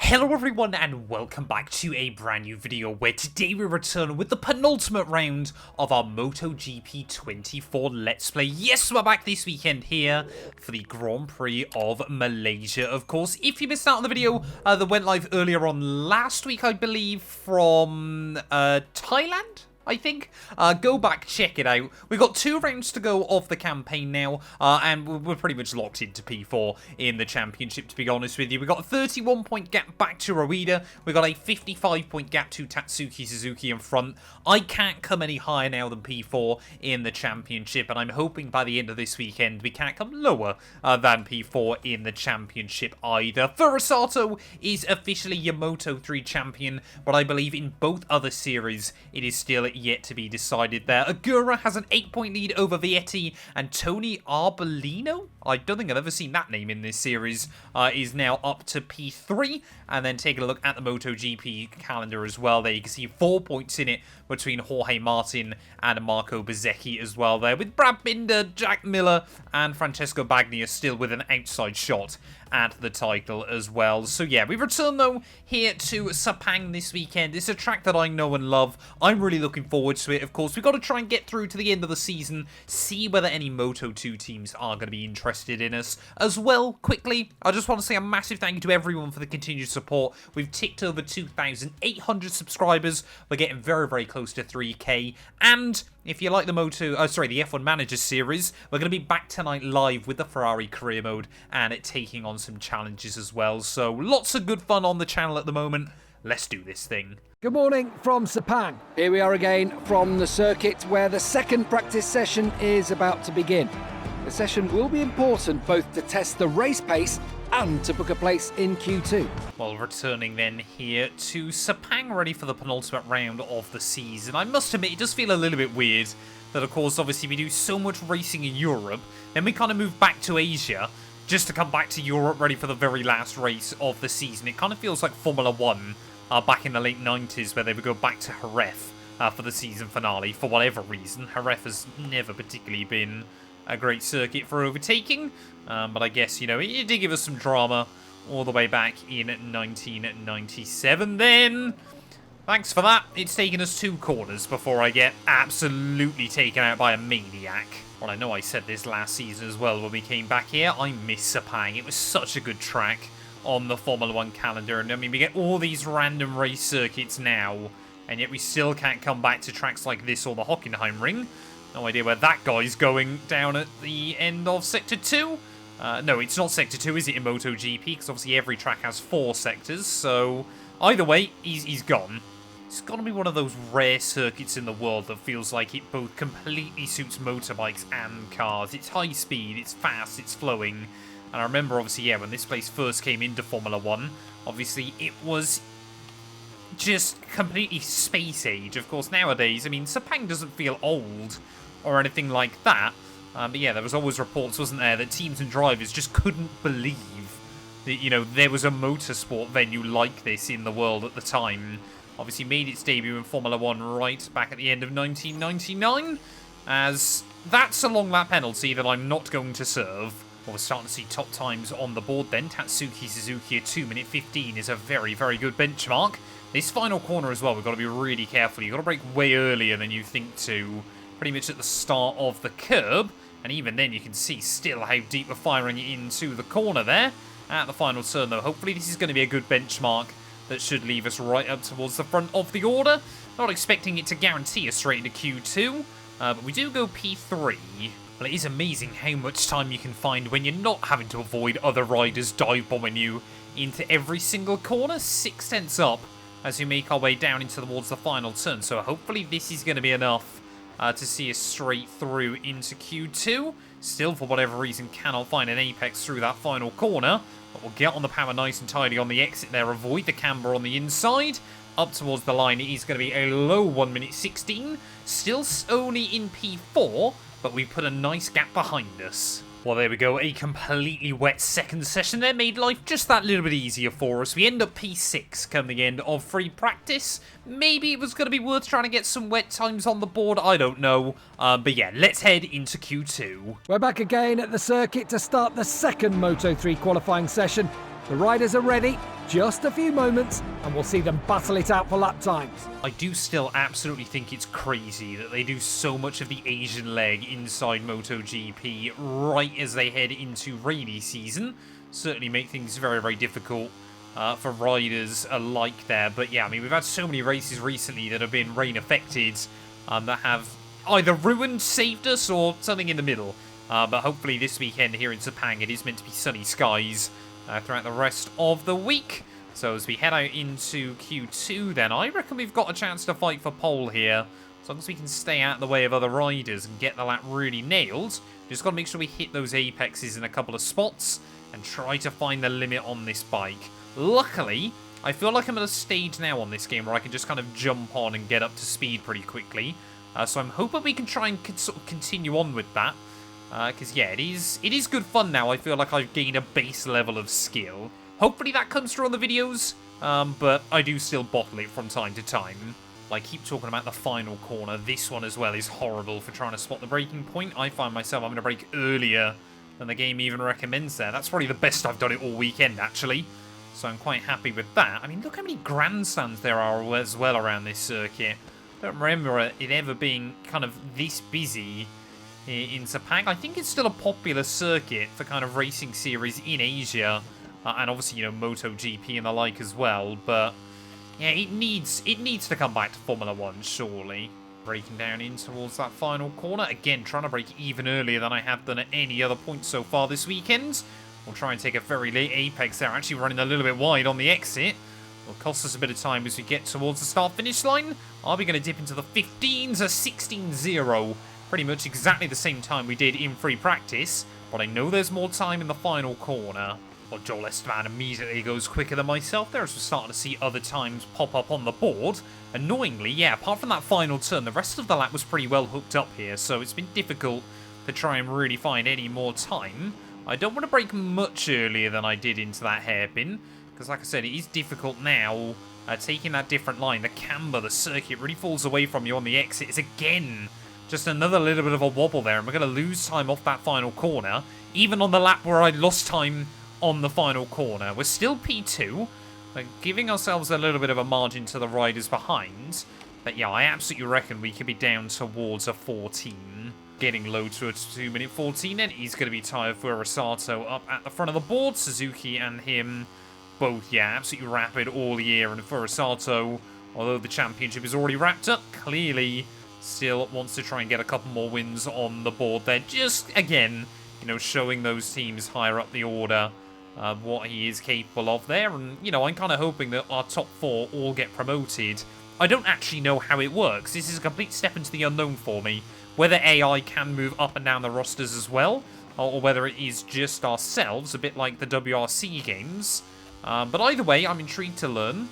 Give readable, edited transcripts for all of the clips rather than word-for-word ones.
Hello everyone and welcome back to a brand new video where today we return with the penultimate round of our MotoGP 24 Let's Play. Yes, we're back this weekend here for the Grand Prix of Malaysia. Of course, if you missed out on the video that went live earlier on last week, I believe, from Thailand? I think. Go back, check it out. We've got 2 rounds to go of the campaign now, and we're pretty much locked into P4 in the championship, to be honest with you. We've got a 31-point gap back to Rowida. We've got a 55-point gap to Tatsuki Suzuki in front. I can't come any higher now than P4 in the championship, and I'm hoping by the end of this weekend we can't come lower than P4 in the championship either. Furusato is officially your Moto3 champion, but I believe in both other series it is still yet to be decided there. Agura has an 8-point lead over Vietti, and Tony Arbolino, I don't think I've ever seen that name in this series, is now up to P3. And then taking a look at the MotoGP calendar as well there, you can see 4 points in it between Jorge Martin and Marco Bezzecchi as well there, with Brad Binder, Jack Miller and Francesco Bagnaia still with an outside shot at the title as well. So yeah, we return though here to Sepang this weekend. It's a track that I know and love. I'm really looking forward to it. Of course, we've got to try and get through to the end of the season, see whether any Moto2 teams are going to be interested in us. As well, quickly, I just want to say a massive thank you to everyone for the continued support. We've ticked over 2,800 subscribers. We're getting very, very close to 3K. And if you like the the F1 Manager series, we're going to be back tonight live with the Ferrari career mode and taking on some challenges as well. So lots of good fun on the channel at the moment. Let's do this thing. Good morning from Sepang. Here we are again from the circuit where the second practice session is about to begin. The session will be important both to test the race pace and to book a place in Q2. Well, returning then here to Sepang, ready for the penultimate round of the season. I must admit, it does feel a little bit weird that, of course, obviously we do so much racing in Europe, then we kind of move back to Asia just to come back to Europe ready for the very last race of the season. It kind of feels like Formula 1 back in the late 90s where they would go back to Jerez for the season finale for whatever reason. Jerez has never particularly been a great circuit for overtaking, but I guess, you know, it did give us some drama all the way back in 1997 then. Thanks for that. It's taken us 2 corners before I get absolutely taken out by a maniac. Well, I know I said this last season as well when we came back here. I miss Sepang. It was such a good track on the Formula 1 calendar. And I mean, we get all these random race circuits now, and yet we still can't come back to tracks like this or the Hockenheim Ring. No idea where that guy's going down at the end of Sector 2. No, it's not Sector 2, is it, in MotoGP? Because obviously every track has 4 sectors. So either way, he's gone. It's got to be one of those rare circuits in the world that feels like it both completely suits motorbikes and cars. It's high speed, it's fast, it's flowing. And I remember, obviously, yeah, when this place first came into Formula 1, obviously it was just completely space age. Of course, nowadays, I mean, Sepang doesn't feel old or anything like that. But yeah, there was always reports, wasn't there, that teams and drivers just couldn't believe that, you know, there was a motorsport venue like this in the world at the time. Obviously made its debut in Formula 1 right back at the end of 1999, as that's a long lap penalty that I'm not going to serve. Well, we're starting to see top times on the board then. Tatsuki Suzuki at 2:15 is a very, very good benchmark. This final corner as well, we've got to be really careful. You've got to brake way earlier than you think to, pretty much at the start of the curb. And even then you can see still how deep we're firing into the corner there at the final turn, though. Hopefully this is going to be a good benchmark that should leave us right up towards the front of the order. Not expecting it to guarantee us straight into Q2, but we do go P3. Well, it is amazing how much time you can find when you're not having to avoid other riders dive bombing you into every single corner. 6 tenths up as we make our way down into towards the final turn. So hopefully this is going to be enough to see us straight through into Q2. Still, for whatever reason, cannot find an apex through that final corner. But we'll get on the power nice and tidy on the exit there. Avoid the camber on the inside. Up towards the line, it is going to be a low 1:16. Still only in P4, but we put a nice gap behind us. Well, there we go. A completely wet second session there made life just that little bit easier for us. We end up P6 come the end of free practice. Maybe it was going to be worth trying to get some wet times on the board. I don't know. But yeah, let's head into Q2. We're back again at the circuit to start the second Moto3 qualifying session. The riders are ready, just a few moments, and we'll see them battle it out for lap times. I do still absolutely think it's crazy that they do so much of the Asian leg inside MotoGP right as they head into rainy season. Certainly make things very, very difficult for riders alike there. But yeah, I mean, we've had so many races recently that have been rain affected that have either ruined, saved us, or something in the middle. But hopefully this weekend here in Sepang, it is meant to be sunny skies throughout the rest of the week. So as we head out into Q2 then, I reckon we've got a chance to fight for pole here. As long as we can stay out of the way of other riders and get the lap really nailed. Just got to make sure we hit those apexes in a couple of spots and try to find the limit on this bike. Luckily, I feel like I'm at a stage now on this game where I can just kind of jump on and get up to speed pretty quickly. So I'm hoping we can try and sort of continue on with that. Because, yeah, it is good fun now. I feel like I've gained a base level of skill. Hopefully that comes through on the videos, but I do still bottle it from time to time. Like, keep talking about the final corner. This one as well is horrible for trying to spot the braking point. I find myself having to brake earlier than the game even recommends there. That's probably the best I've done it all weekend, actually. So I'm quite happy with that. I mean, look how many grandstands there are as well around this circuit. I don't remember it ever being kind of this busy in Sepang. I think it's still a popular circuit for kind of racing series in Asia. And obviously, you know, MotoGP and the like as well. But, yeah, it needs to come back to Formula 1, surely. Breaking down in towards that final corner. Again, trying to brake even earlier than I have done at any other point so far this weekend. We'll try and take a very late apex there. Actually running a little bit wide on the exit. Will cost us a bit of time as we get towards the start-finish line. Are we going to dip into the 15s? A 16-0. Pretty much exactly the same time we did in free practice. But I know there's more time in the final corner. Well, Joel Esteban immediately goes quicker than myself there as we're starting to see other times pop up on the board. Annoyingly, yeah, apart from that final turn, the rest of the lap was pretty well hooked up here. So it's been difficult to try and really find any more time. I don't want to brake much earlier than I did into that hairpin. Because like I said, it is difficult now taking that different line. The camber, the circuit really falls away from you on the exit. It's again just another little bit of a wobble there. And we're going to lose time off that final corner. Even on the lap where I lost time on the final corner. We're still P2. Giving ourselves a little bit of a margin to the riders behind. But yeah, I absolutely reckon we could be down towards a 14. Getting low to a 2-minute 14. And he's going to be tired for Rosato up at the front of the board. Suzuki and him both, yeah, absolutely rapid all year. And for Rosato, although the championship is already wrapped up, clearly still wants to try and get a couple more wins on the board there. Just, again, you know, showing those teams higher up the order what he is capable of there. And, you know, I'm kind of hoping that our top 4 all get promoted. I don't actually know how it works. This is a complete step into the unknown for me. Whether AI can move up and down the rosters as well, or whether it is just ourselves, a bit like the WRC games. But either way, I'm intrigued to learn.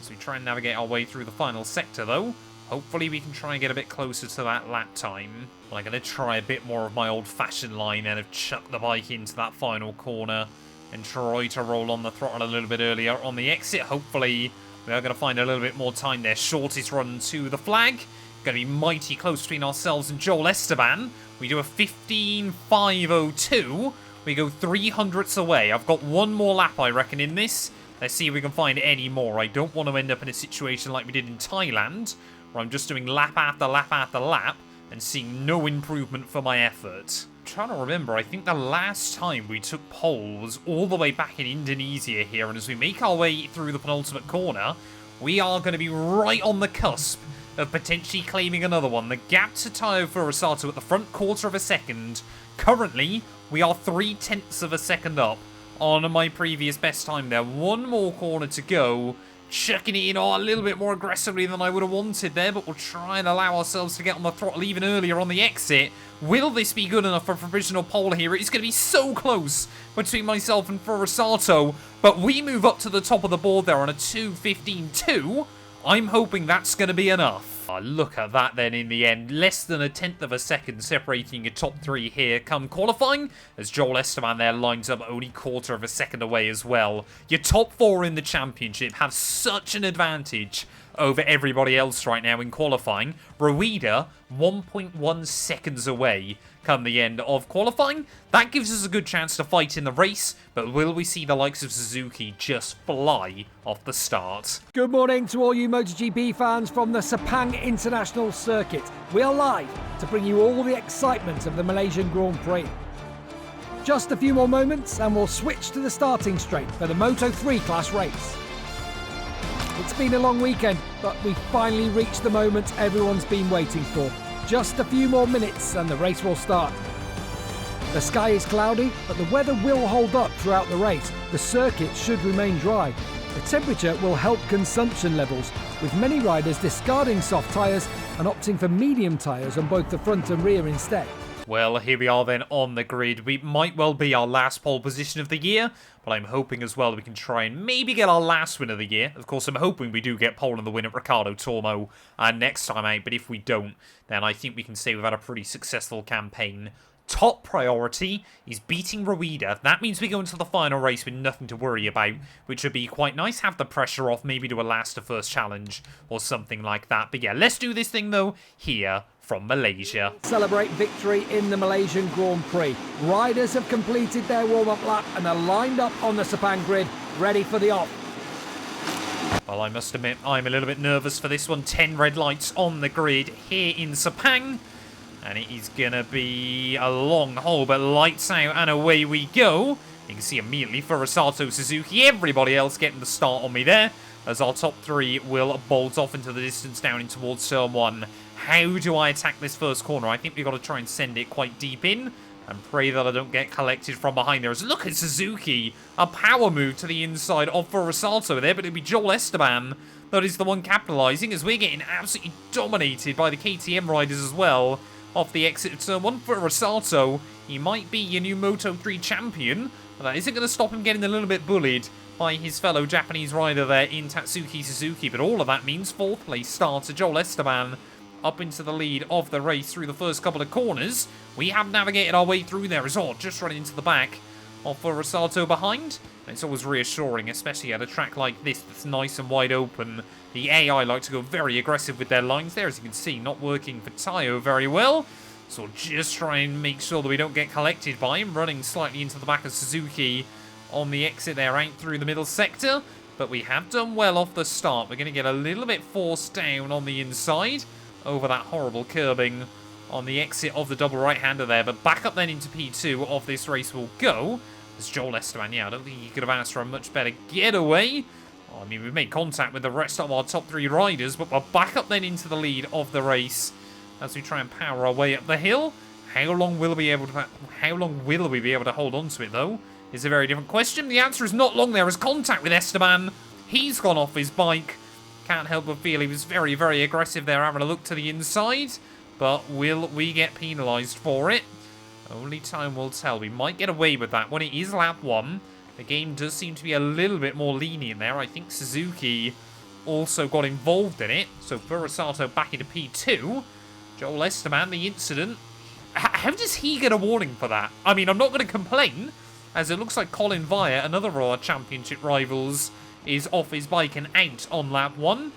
As we try and navigate our way through the final sector, though. Hopefully we can try and get a bit closer to that lap time. Well, I'm going to try a bit more of my old-fashioned line and have chucked the bike into that final corner and try to roll on the throttle a little bit earlier on the exit. Hopefully we are going to find a little bit more time there. Shortest run to the flag. Going to be mighty close between ourselves and Joel Esteban. We do a 15.502. We go 300ths away. I've got one more lap, I reckon, in this. Let's see if we can find any more. I don't want to end up in a situation like we did in Thailand, where I'm just doing lap after lap after lap and seeing no improvement for my effort. I'm trying to remember, I think the last time we took pole was all the way back in Indonesia here, and as we make our way through the penultimate corner, we are going to be right on the cusp of potentially claiming another one. The gap to Tayo Furusato at the front quarter of a second. Currently, we are 0.3 of a second up on my previous best time there. One more corner to go. Chucking it in a little bit more aggressively than I would have wanted there, but we'll try and allow ourselves to get on the throttle even earlier on the exit. Will this be good enough for a provisional pole here? It's going to be so close between myself and Furusato, but we move up to the top of the board there on a 2:15.2. I'm hoping that's going to be enough. Oh, look at that then in the end. Less than 1/10 of a second separating your top 3 here come qualifying, as Joel Esteban there lines up only 1/4 of a second away as well. Your top 4 in the championship have such an advantage over everybody else right now in qualifying. Rueda, 1.1 seconds away. come the end of qualifying. That gives us a good chance to fight in the race, but will we see the likes of Suzuki just fly off the start? Good morning to all you MotoGP fans from the Sepang International Circuit. We are live to bring you all the excitement of the Malaysian Grand Prix. Just a few more moments and we'll switch to the starting straight for the Moto3 class race. It's been a long weekend, but we finally reached the moment everyone's been waiting for. Just a few more minutes and the race will start. The sky is cloudy, but the weather will hold up throughout the race. The circuit should remain dry. The temperature will help consumption levels, with many riders discarding soft tyres and opting for medium tyres on both the front and rear instead. Well, here we are then on the grid. We might well be our last pole position of the year, but I'm hoping as well we can try and maybe get our last win of the year. Of course, I'm hoping we do get pole in the win at Ricardo Tormo next time out, but if we don't, then I think we can say we've had a pretty successful campaign. Top priority is beating Rueda. That means we go into the final race with nothing to worry about, which would be quite nice. Have the pressure off, maybe do a last to first challenge or something like that. But yeah, let's do this thing though here from Malaysia. Celebrate victory in the Malaysian Grand Prix. Riders have completed their warm-up lap and are lined up on the Sepang grid, ready for the off. Well, I must admit, I'm a little bit nervous for this one. 10 red lights on the grid here in Sepang. And it is going to be a long haul, but lights out and away we go. You can see immediately Furusato, Suzuki, everybody else getting the start on me there. As our top three will bolt off into the distance down in towards turn one. How do I attack this first corner? I think we've got to try and send it quite deep in. And pray that I don't get collected from behind there. As look at Suzuki. A power move to the inside of Furusato there, but it'll be Joel Esteban that is the one capitalising as we're getting absolutely dominated by the KTM riders as well. Off the exit of turn one for Furusato. He might be your new Moto3 champion, but that isn't going to stop him getting a little bit bullied by his fellow Japanese rider there in Tatsuki Suzuki. But all of that means fourth place starter Joel Esteban up into the lead of the race through the first couple of corners. We have navigated our way through there as well, just running into the back of Furusato behind. And it's always reassuring, especially at a track like this that's nice and wide open. The AI like to go very aggressive with their lines there, as you can see, not working for Tayo very well. So we'll just try and make sure that we don't get collected by him, running slightly into the back of Suzuki on the exit there, out through the middle sector. But we have done well off the start. We're going to get a little bit forced down on the inside over that horrible curbing on the exit of the double right-hander there. But back up then into P2 of this race will go. As Joel Esteban, yeah, I don't think he could have asked for a much better getaway. I mean, we've made contact with the rest of our top three riders, but we're back up then into the lead of the race as we try and power our way up the hill. How long will we be able to hold on to it, though, is a very different question. The answer is not long there as contact with Esteban. He's gone off his bike. Can't help but feel he was very, very aggressive there, having a look to the inside. But will we get penalised for it? Only time will tell. We might get away with that when it is lap one. The game does seem to be a little bit more lenient there. I think Suzuki also got involved in it. So Furusato back into P2. Joel Esteban, the incident. How does he get a warning for that? I mean, I'm not going to complain, as it looks like Colin Via, another of our championship rivals, is off his bike and out on lap one.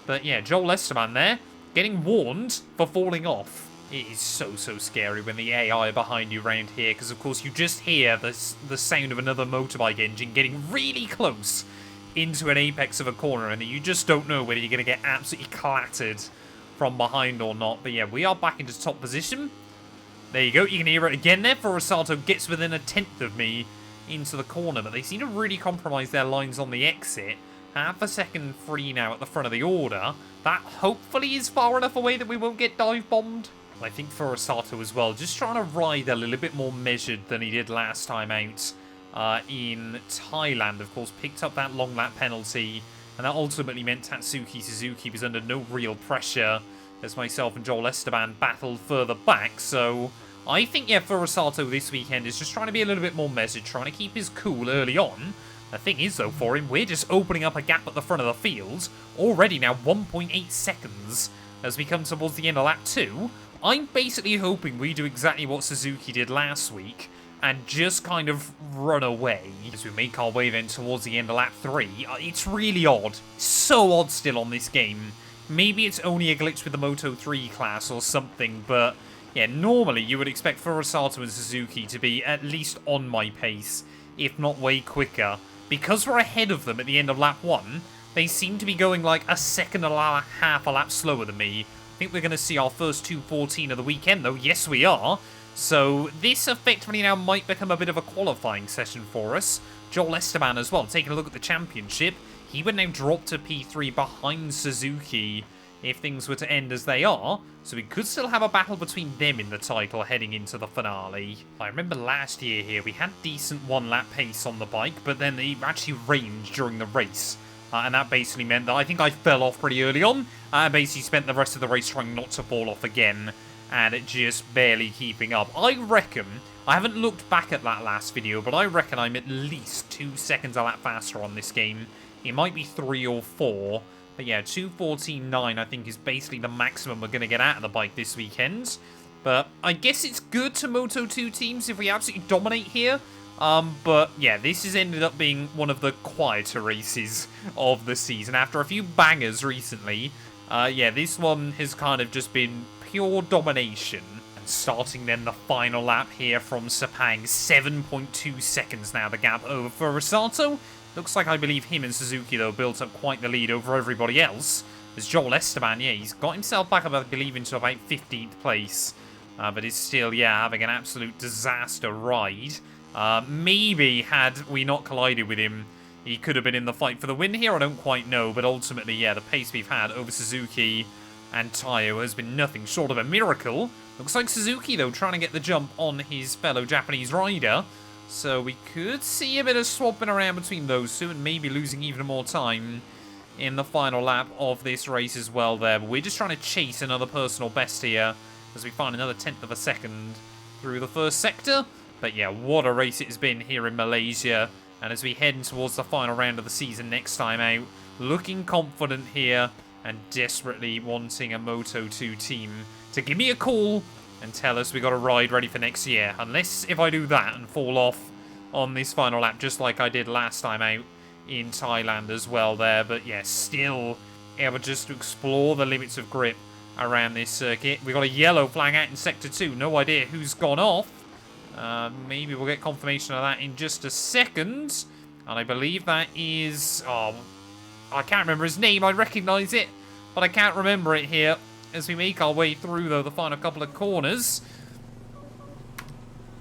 But yeah, Joel Esteban there, getting warned for falling off. It is so, so scary when the AI are behind you around here, because of course you just hear the sound of another motorbike engine getting really close into an apex of a corner, and you just don't know whether you're going to get absolutely clattered from behind or not. But yeah, we are back into top position. There you go, you can hear it again there. Furusato gets within a tenth of me into the corner, but they seem to really compromise their lines on the exit. Half a second free now at the front of the order. That hopefully is far enough away that we won't get dive bombed. I think Furusato as well, just trying to ride a little bit more measured than he did last time out in Thailand. Of course, picked up that long lap penalty, and that ultimately meant Tatsuki Suzuki was under no real pressure as myself and Joel Esteban battled further back. So I think, yeah, Furusato this weekend is just trying to be a little bit more measured, trying to keep his cool early on. The thing is, though, for him, we're just opening up a gap at the front of the field. Already now 1.8 seconds as we come towards the end of lap 2. I'm basically hoping we do exactly what Suzuki did last week and just kind of run away as we make our way then towards the end of lap 3. It's really odd. So odd still on this game. Maybe it's only a glitch with the Moto3 class or something, but yeah, normally you would expect Furusato and Suzuki to be at least on my pace, if not way quicker. Because we're ahead of them at the end of lap 1, they seem to be going like a second and a half a lap slower than me. I think we're going to see our first 2:14 of the weekend, though. Yes, we are. So this effectively now might become a bit of a qualifying session for us. Joel Esteban as well, taking a look at the championship. He would now drop to P3 behind Suzuki if things were to end as they are. So we could still have a battle between them in the title heading into the finale. I remember last year here, we had decent one-lap pace on the bike, but then it actually rained during the race. And that basically meant that I think I fell off pretty early on. I basically spent the rest of the race trying not to fall off again, and it just barely keeping up. I reckon, I haven't looked back at that last video, but I reckon I'm at least 2 seconds a lap faster on this game. It might be 3 or 4. But yeah, 2:14.9 I think is basically the maximum we're going to get out of the bike this weekend. But I guess it's good to Moto2 teams if we absolutely dominate here. But yeah, this has ended up being one of the quieter races of the season. After a few bangers recently, yeah, this one has kind of just been pure domination. And starting then the final lap here from Sepang, 7.2 seconds now the gap over for Furusato. Looks like I believe him and Suzuki, though, built up quite the lead over everybody else. As Joel Esteban, yeah, he's got himself back up, I believe, into about 15th place. But is still, yeah, having an absolute disaster ride. Maybe had we not collided with him, he could have been in the fight for the win here. I don't quite know, but ultimately, yeah, the pace we've had over Suzuki and Tayo has been nothing short of a miracle. Looks like Suzuki, though, trying to get the jump on his fellow Japanese rider. So we could see a bit of swapping around between those two and maybe losing even more time in the final lap of this race as well there. But we're just trying to chase another personal best here as we find another 1/10 of a second through the first sector. But yeah, what a race it has been here in Malaysia. And as we head towards the final round of the season next time out, looking confident here and desperately wanting a Moto2 team to give me a call and tell us we got a ride ready for next year. Unless if I do that and fall off on this final lap, just like I did last time out in Thailand as well there. But yeah, still able just to explore the limits of grip around this circuit. We got a yellow flag out in Sector 2. No idea who's gone off. Maybe we'll get confirmation of that in just a second. And I believe that is... Oh, I can't remember his name. I recognise it, but I can't remember it here. As we make our way through, though, the final couple of corners.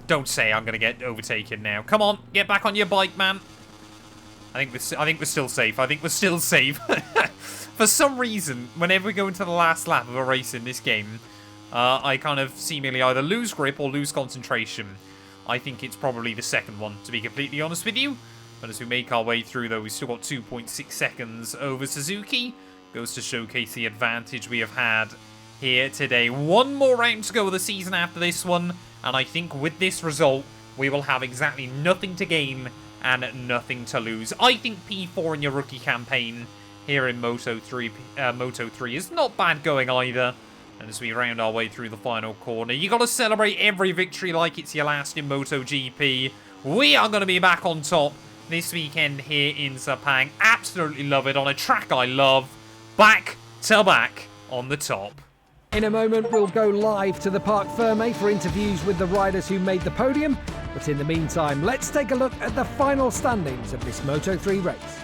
Don't say I'm going to get overtaken now. Come on, get back on your bike, man. I think we're still safe. I think we're still safe. For some reason, whenever we go into the last lap of a race in this game, I kind of seemingly either lose grip or lose concentration. I think it's probably the second one, to be completely honest with you. But as we make our way through, though, we've still got 2.6 seconds over Suzuki. Goes to showcase the advantage we have had here today. One more round to go of the season after this one, and I think with this result, we will have exactly nothing to gain and nothing to lose. I think P4 in your rookie campaign here in Moto3 is not bad going either. And as we round our way through the final corner, you got to celebrate every victory like it's your last in MotoGP. We are going to be back on top this weekend here in Sepang. Absolutely love it on a track I love. Back to back on the top. In a moment, we'll go live to the Parc Ferme for interviews with the riders who made the podium. But in the meantime, let's take a look at the final standings of this Moto3 race.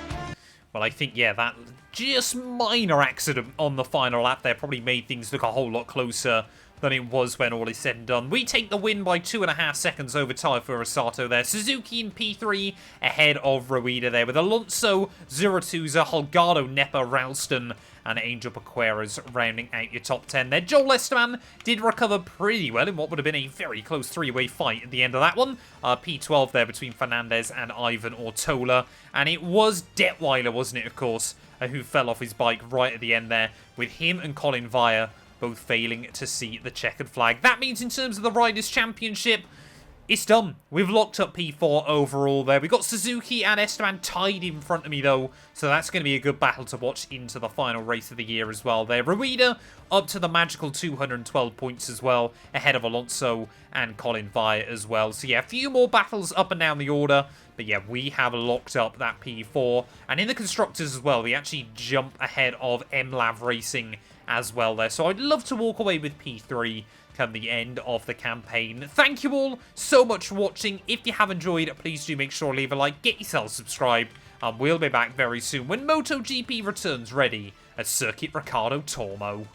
Well, I think, yeah, that just minor accident on the final lap there probably made things look a whole lot closer than it was when all is said and done. We take the win by 2.5 seconds over Tayo Furusato there. Suzuki in P3 ahead of Rueda there with Alonso, Zurutuza, Holgado, Nepa, Ralston and Angel Paqueras rounding out your top 10 there. Joel Esteban did recover pretty well in what would have been a very close three-way fight at the end of that one. P12 there between Fernandez and Ivan Ortola. And it was Detweiler, wasn't it, of course, who fell off his bike right at the end there, with him and Colin Vire both failing to see the checkered flag. That means in terms of the Riders' Championship, it's done. We've locked up P4 overall there. We've got Suzuki and Esteban tied in front of me, though, so that's going to be a good battle to watch into the final race of the year as well there. Rueda up to the magical 212 points as well, ahead of Alonso and Colin Vire as well. So yeah, a few more battles up and down the order, but yeah, we have locked up that P4. And in the Constructors as well, we actually jump ahead of MLav Racing as well there. So I'd love to walk away with P3 come the end of the campaign. Thank you all so much for watching. If you have enjoyed, please do make sure to leave a like, get yourself subscribed, and we'll be back very soon when MotoGP returns ready at Circuit Ricardo Tormo.